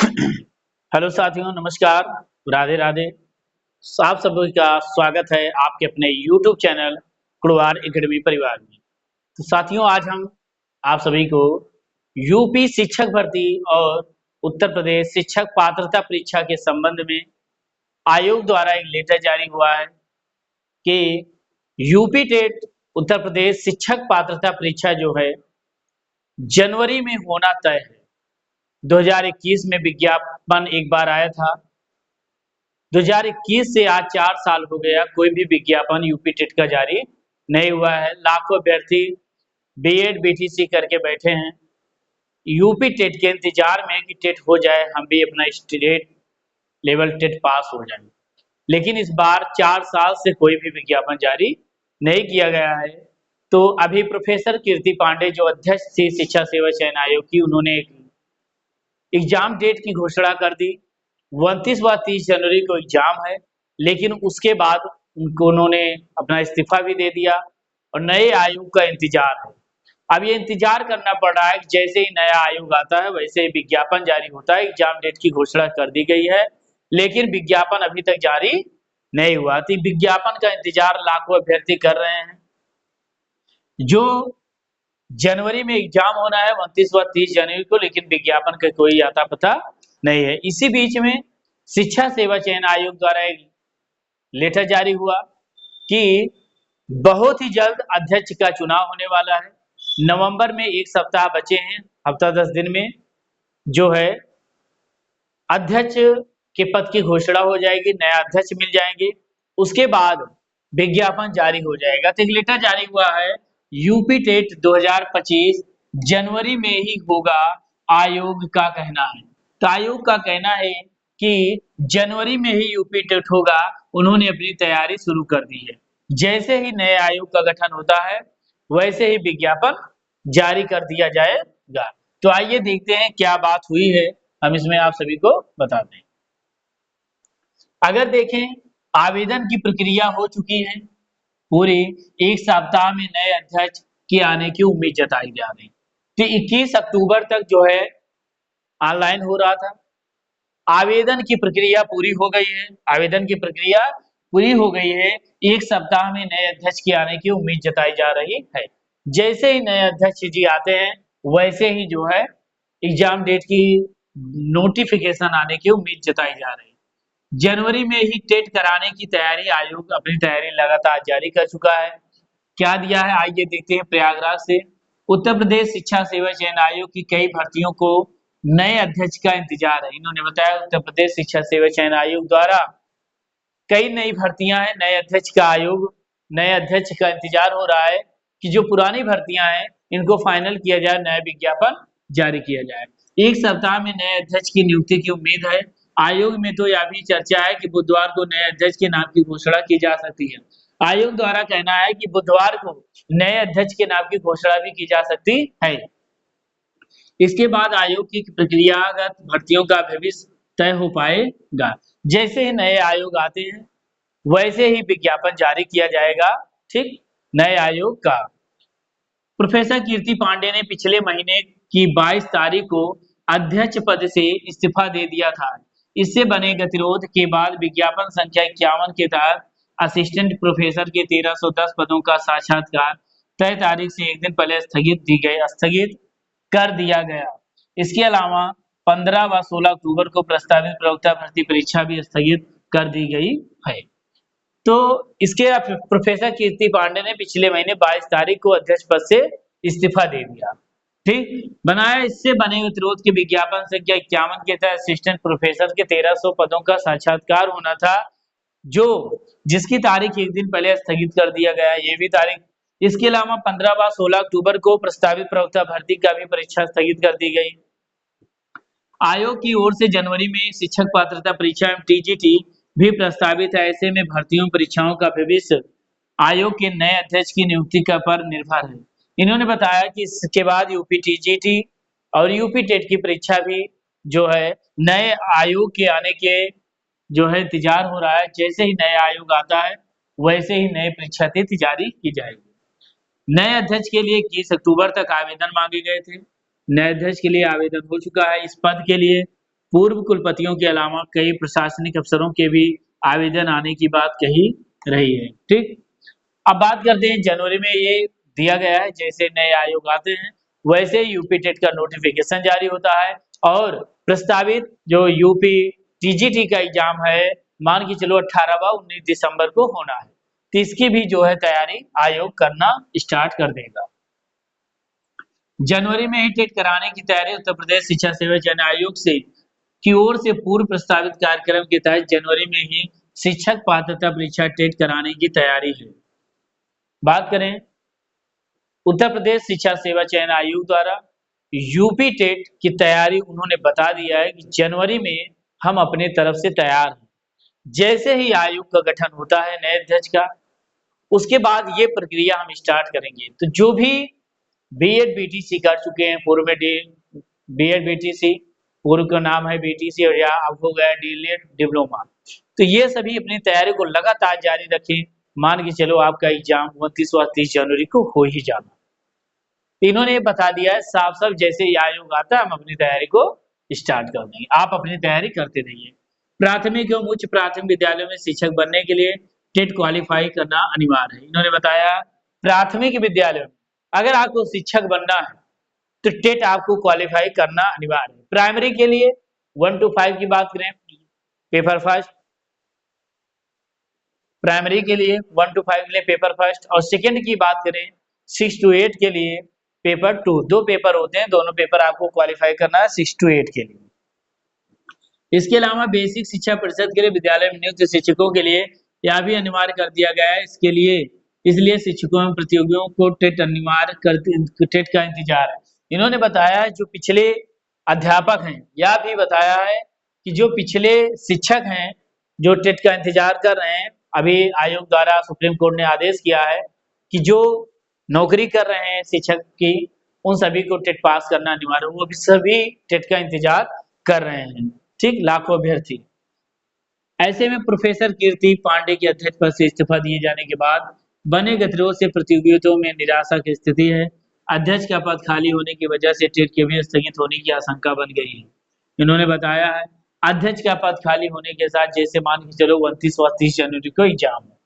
Hello साथियों, नमस्कार, राधे राधे। आप सभी का स्वागत है आपके अपने यूट्यूब चैनल कुड़वार एकेडमी परिवार में। तो साथियों, आज हम आप सभी को यूपी शिक्षक भर्ती और उत्तर प्रदेश शिक्षक पात्रता परीक्षा के संबंध में आयोग द्वारा एक लेटर जारी हुआ है कि यूपी टेट उत्तर प्रदेश शिक्षक पात्रता परीक्षा जो है जनवरी में होना तय है। 2021 में विज्ञापन एक बार आया था। 2021 से आज 4 साल हो गया, कोई भी विज्ञापन यूपी टेट का जारी नहीं हुआ है। लाखों अभ्यर्थी बीएड बीटीसी करके बैठे हैं यूपी टेट के इंतजार में कि टेट हो जाए, हम भी अपना स्टेट लेवल टेट पास हो जाए। लेकिन इस बार 4 साल से कोई भी विज्ञापन जारी नहीं किया गया है। तो अभी प्रोफेसर कीर्ति पांडे जो अध्यक्ष थी शिक्षा सेवा चयन आयोग की, उन्होंने एक एग्जाम डेट की घोषणा कर दी। 29 व 30 जनवरी को एग्जाम है, लेकिन उसके बाद उन्होंने अपना इस्तीफा भी दे दिया और नए आयोग का इंतजार है। अब ये इंतजार करना पड़ रहा है कि जैसे ही नया आयोग आता है वैसे ही विज्ञापन जारी होता है। एग्जाम डेट की घोषणा कर दी गई है, लेकिन विज्ञापन अभी तक जारी नहीं हुआ। तो विज्ञापन का इंतजार लाखों अभ्यर्थी कर रहे हैं। जो जनवरी में एग्जाम होना है 29 व 30 जनवरी को, लेकिन विज्ञापन का कोई आता पता नहीं है। इसी बीच में शिक्षा सेवा चयन आयोग द्वारा एक लेटर जारी हुआ कि बहुत ही जल्द अध्यक्ष का चुनाव होने वाला है। नवंबर में एक सप्ताह बचे हैं, हफ्ता 10 दिन में जो है अध्यक्ष के पद की घोषणा हो जाएगी, नया अध्यक्ष मिल जाएंगे। उसके बाद विज्ञापन जारी हो जाएगा। तो एक लेटर जारी हुआ है, यूपी टेट 2025 जनवरी में ही होगा, आयोग का कहना है। तो आयोग का कहना है कि जनवरी में ही यूपी टेट होगा। उन्होंने अपनी तैयारी शुरू कर दी है। जैसे ही नए आयोग का गठन होता है वैसे ही विज्ञापन जारी कर दिया जाएगा। तो आइए देखते हैं क्या बात हुई है, हम इसमें आप सभी को बताते हैं। अगर देखें, आवेदन की प्रक्रिया हो चुकी है। पूरे एक सप्ताह में नए अध्यक्ष के आने की उम्मीद जताई जा रही। तो 21 अक्टूबर तक जो है ऑनलाइन हो रहा था। आवेदन की प्रक्रिया पूरी हो गई है। आवेदन की प्रक्रिया पूरी हो गई है। एक सप्ताह में नए अध्यक्ष के आने की उम्मीद जताई जा रही है। जैसे ही नए अध्यक्ष जी आते हैं वैसे ही जो है एग्जाम डेट की नोटिफिकेशन आने की उम्मीद जताई जा रही है। जनवरी में ही टेट कराने की तैयारी, आयोग अपनी तैयारी लगातार जारी कर चुका है। क्या दिया है आइए देखते हैं। प्रयागराज से उत्तर प्रदेश शिक्षा सेवा चयन आयोग की कई भर्तियों को नए अध्यक्ष का इंतजार है। इन्होंने बताया उत्तर प्रदेश शिक्षा सेवा चयन आयोग द्वारा कई नई भर्तियां हैं, नए अध्यक्ष का आयोग, नए अध्यक्ष का इंतजार हो रहा है कि जो पुरानी भर्तियां हैं इनको फाइनल किया जाए, नया विज्ञापन जारी किया जाए। एक सप्ताह में नए अध्यक्ष की नियुक्ति की उम्मीद है। आयोग में तो यह भी चर्चा है कि बुधवार को नए अध्यक्ष के नाम की घोषणा की जा सकती है। आयोग द्वारा कहना है कि बुधवार को नए अध्यक्ष के नाम की घोषणा भी की जा सकती है। इसके बाद आयोग की प्रक्रियागत भर्तियों का भविष्य तय हो पाएगा। जैसे ही नए आयोग आते हैं वैसे ही विज्ञापन जारी किया जाएगा। ठीक, नए आयोग का प्रोफेसर कीर्ति पांडे ने पिछले महीने की 22 तारीख को अध्यक्ष पद से इस्तीफा दे दिया था। इससे बने गतिरोध के बाद विज्ञापन संख्या 51 के तहत असिस्टेंट प्रोफेसर के 1310 पदों का साक्षात्कार तय तारीख से एक दिन पहले स्थगित कर दिया गया। इसके अलावा 15 व 16 अक्टूबर को प्रस्तावित प्रवक्ता भर्ती परीक्षा भी स्थगित कर दी गई है। तो इसके प्रोफेसर कीर्ति पांडे ने पिछले महीने 22 तारीख को अध्यक्ष पद से इस्तीफा दे दिया। ठीक, बनाया इससे बने गतिरोध के विज्ञापन संख्या 51 के तहत असिस्टेंट प्रोफेसर के 1300 पदों का साक्षात्कार होना था, जो जिसकी तारीख एक दिन पहले स्थगित कर दिया गया, ये भी तारीख। इसके अलावा 15 व 16 अक्टूबर को प्रस्तावित प्रवक्ता भर्ती का भी परीक्षा स्थगित कर दी गई। आयोग की ओर से जनवरी में शिक्षक पात्रता परीक्षा एवं टीजीटी भी प्रस्तावित है। ऐसे में भर्तियों परीक्षाओं का भविष्य आयोग के नए अध्यक्ष की नियुक्ति का पर निर्भर है। इन्होंने बताया कि इसके बाद यूपी टीजीटी और यूपी टेट की परीक्षा भी जो है नए आयोग के आने के जो है इंतजार हो रहा है। जैसे ही नया आयोग आता है वैसे ही नई परीक्षा तिथि जारी की जाएगी। नए अध्यक्ष के लिए 21 अक्टूबर तक आवेदन मांगे गए थे। नए अध्यक्ष के लिए आवेदन हो चुका है। इस पद के लिए पूर्व कुलपतियों के अलावा कई प्रशासनिक अफसरों के भी आवेदन आने की बात कही रही है। ठीक, अब बात करते हैं जनवरी में ये दिया गया है, जैसे नए आयोग आते हैं वैसे यूपी टेट का नोटिफिकेशन जारी होता है और प्रस्तावित जो यूपी टीजीटी का एग्जाम है मान के चलो 18 व 19 दिसंबर को होना है, तो इसकी भी जो है तैयारी आयोग करना स्टार्ट कर देगा। जनवरी में ही टेट कराने की तैयारी उत्तर प्रदेश शिक्षा सेवा चयन आयोग से की ओर से पूर्व प्रस्तावित कार्यक्रम के तहत जनवरी में ही शिक्षक पात्रता परीक्षा टेट कराने की तैयारी है। बात करें उत्तर प्रदेश शिक्षा सेवा चयन आयोग द्वारा यूपी टेट की तैयारी उन्होंने बता दिया है कि जनवरी में हम अपने तरफ से तैयार हैं। जैसे ही आयोग का गठन होता है नए अध्यक्ष का, उसके बाद ये प्रक्रिया हम स्टार्ट करेंगे। तो जो भी बीएड बीटीसी कर चुके हैं पूर्व में, बीएड बीटीसी पूर्व का नाम है बीटीसी और या अब हो गया डीएलएड डिप्लोमा, तो ये सभी अपनी तैयारी को लगातार जारी रखें। मान के चलो आपका एग्जाम 29 व 30 जनवरी को हो ही जाना। इन्होंने बता दिया है साफ साफ, जैसे ही आयोग आता है हम अपनी तैयारी को स्टार्ट कर देंगे, आप अपनी तैयारी करते रहिए। प्राथमिक एवं उच्च प्राथमिक विद्यालयों में शिक्षक बनने के लिए टेट क्वालिफाई करना अनिवार्य है। इन्होंने बताया प्राथमिक विद्यालयों में अगर आपको शिक्षक बनना है तो टेट आपको क्वालिफाई करना अनिवार्य है। प्राइमरी के लिए 1 to 5 की बात करें पेपर फर्स्ट, प्राइमरी के लिए 1 to 5 के लिए पेपर फर्स्ट, और सेकंड की बात करें 6 to 8 के लिए पेपर 2। दो पेपर होते हैं, दोनों पेपर आपको क्वालिफाई करना है 6 to 8 के लिए। इसके अलावा बेसिक शिक्षा परिषद के लिए विद्यालय में नियुक्त शिक्षकों के लिए यह भी अनिवार्य कर दिया गया है। इसके लिए इसलिए शिक्षकों एवं प्रतियोगियों को टेट अनिवार्य कर टेट का इंतजार है। इन्होंने बताया है जो पिछले अध्यापक हैं, यह भी बताया है कि जो पिछले शिक्षक हैं जो टेट का इंतजार कर रहे हैं, अभी आयोग द्वारा सुप्रीम कोर्ट ने आदेश किया है कि जो नौकरी कर रहे हैं शिक्षक की उन सभी को टेट पास करना अनिवार्य, वो भी सभी टेट का इंतजार कर रहे हैं। ठीक, लाखों अभ्यर्थी। ऐसे में प्रोफेसर कीर्ति पांडे के अध्यक्ष पद से इस्तीफा दिए जाने के बाद बने गतिरोध से प्रतियोगिताओं में निराशा की स्थिति है। अध्यक्ष का पद खाली होने की वजह से टेट के भी स्थगित होने की आशंका बन गई है। इन्होंने बताया है अध्यक्ष का पद खाली होने के साथ जैसे मान के चलो 29 व 30 जनवरी को एग्जाम है,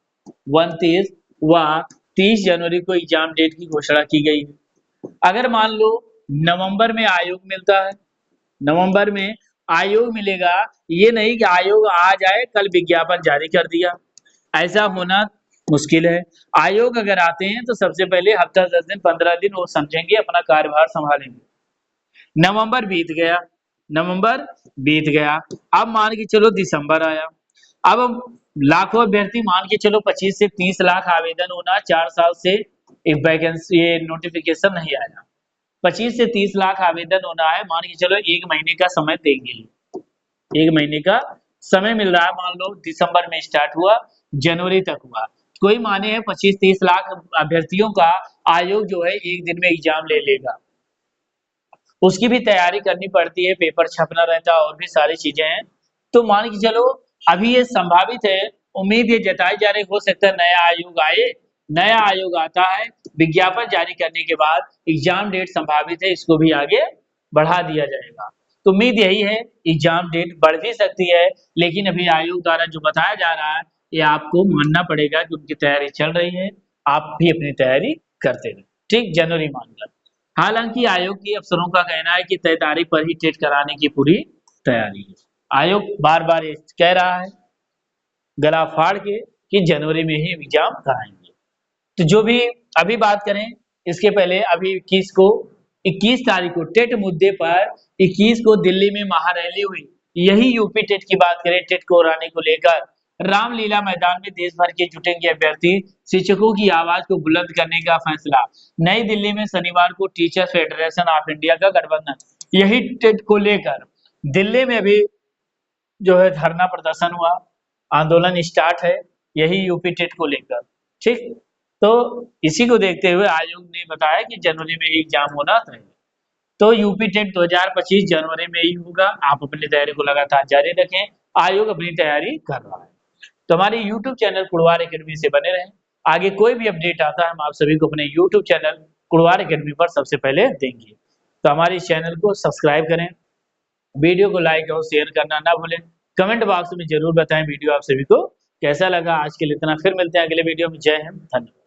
29 व 30 जनवरी को एग्जाम डेट की घोषणा की गई है। अगर मान लो नवंबर में आयोग मिलता है, नवंबर में आयोग मिलेगा, ये नहीं कि आयोग आ जाए कल विज्ञापन जारी कर दिया, ऐसा होना मुश्किल है। आयोग अगर आते हैं तो सबसे पहले हफ्ता 10 दिन 15 दिन वो समझेंगे, अपना कार्यभार संभालेंगे। नवंबर बीत गया, नवंबर बीत गया, अब मान के चलो दिसंबर आया। अब लाखों अभ्यर्थी मान के चलो 25 से 30 लाख आवेदन होना, 4 साल से एक वैकेंसी ये नोटिफिकेशन नहीं आया, 25 से 30 लाख आवेदन होना है, मान के चलो 1 महीने का समय देंगे, 1 महीने का समय मिल रहा है। मान लो दिसंबर में स्टार्ट हुआ, जनवरी तक हुआ, कोई माने है 25-30 लाख अभ्यर्थियों का आयोग जो है एक दिन में एग्जाम ले लेगा। उसकी भी तैयारी करनी पड़ती है, पेपर छपना रहता है और भी सारी चीजें हैं। तो मान के चलो अभी ये संभावित है, उम्मीद ये जताई जा रही हो सकता है नया आयोग आए, नया आयोग आता है, विज्ञापन जारी करने के बाद एग्जाम डेट संभावित है, इसको भी आगे बढ़ा दिया जाएगा। तो उम्मीद यही है एग्जाम डेट बढ़ भी सकती है, लेकिन अभी आयोग द्वारा जो बताया जा रहा है ये आपको मानना पड़ेगा कि उनकी तैयारी चल रही है, आप भी अपनी तैयारी करते रहे। ठीक, जनवरी मानकर। हालांकि आयोग के अफसरों का कहना है कि तय तारीख पर ही टेट कराने की पूरी तैयारी है। आयोग बार बार कह रहा है गला फाड़ के कि जनवरी में ही एग्जाम कराएंगे। तो जो भी अभी बात करें इसके पहले अभी 21 तारीख को टेट मुद्दे पर 21 को दिल्ली में महारैली हुई। यही यूपी टेट की बात करें, टेट को हराने को लेकर रामलीला मैदान में देश भर के जुटेंगे अभ्यर्थी, शिक्षकों की आवाज को बुलंद करने का फैसला। नई दिल्ली में शनिवार को टीचर्स फेडरेशन ऑफ इंडिया का गठबंधन यही टेट को लेकर दिल्ली में भी जो है धरना प्रदर्शन हुआ, आंदोलन स्टार्ट है यही यूपी टेट को लेकर। ठीक, तो इसी को देखते हुए आयोग ने बताया कि जनवरी में एग्जाम होना चाहिए। तो यूपी टेट 2025 जनवरी में ही होगा। आप अपनी तैयारी को लगातार जारी रखें, आयोग अपनी तैयारी कर रहा है। तो हमारे YouTube चैनल कुड़वार एकेडमी से बने रहें, आगे कोई भी अपडेट आता है हम आप सभी को अपने YouTube चैनल कुड़वार एकेडमी पर सबसे पहले देंगे। तो हमारे इस चैनल को सब्सक्राइब करें, वीडियो को लाइक और शेयर करना ना भूलें। कमेंट बॉक्स में ज़रूर बताएं वीडियो आप सभी को कैसा लगा। आज के लिए इतना, फिर मिलते हैं अगले वीडियो में। जय हिंद, धन्यवाद।